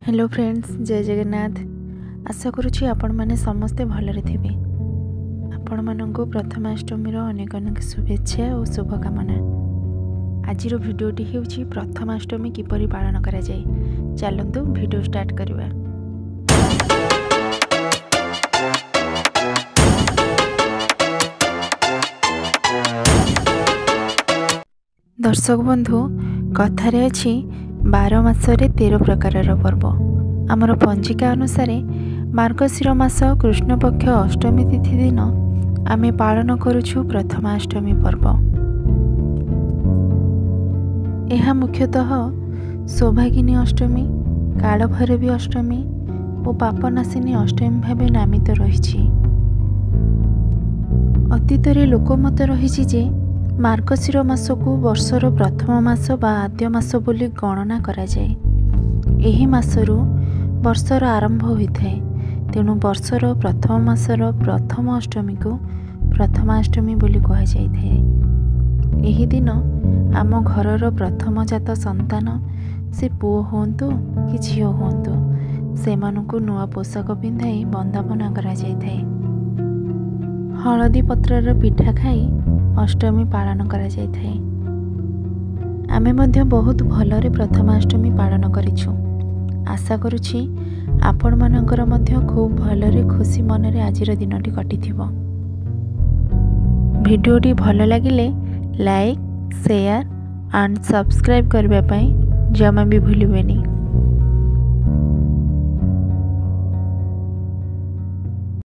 Hello friends, जय जगन्नाथ। आशा करुँची आपण मैंने समस्ते भलरे थे। आपण मानक प्रथमाष्टमी अनेक अनेक शुभेच्छा और शुभकामना। आज भिडियोटी होउची प्रथमाष्टमी किपरि पालन करा जाए। चलंतु भिडियो स्टार्ट करवा। दर्शक बंधु, कथारे अछि 12 मासरे 13 प्रकार पर्व। आमर पंजिका अनुसार मार्गशीर मास कृष्ण पक्ष अष्टमी तिथि दिन आमे पालन करुछु प्रथमाष्टमी पर्व। यह मुख्यतः सौभागिनी अष्टमी, कालभैरवी अष्टमी और पापनाशिनी अष्टमी भाव नामित रही। अतीतरे लोकमत रही जे मार्गशीर मास को वर्षर प्रथम मास बा आद्य मास बोली गणना करा जाए। एही मासरू वर्षर आरंभ होता है। तेणु वर्षर प्रथम मासर प्रथम अष्टमी को प्रथमाष्टमी बोली कहा जाए। एही दिन आम घरर प्रथम जात संतान से पुओ होंतु कि झियो होंतु सेमानकु नुआ पोशाक पिंधाई वंदापना करा जाए। हलदी पत्रर पिठा खाई अष्टमी पालन करा जाए। आमे मध्य बहुत भलरे प्रथमाष्टमी पालन करिछु। आशा करुछि आपण मानकर मध्य खूब भलरे खुशी मनरे आजिर दिनटी कटिथिबो। भिडियोटी भल लागिले लाइक, शेयर एंड सब्सक्राइब करबा पई जमा भी भूलिबेनी।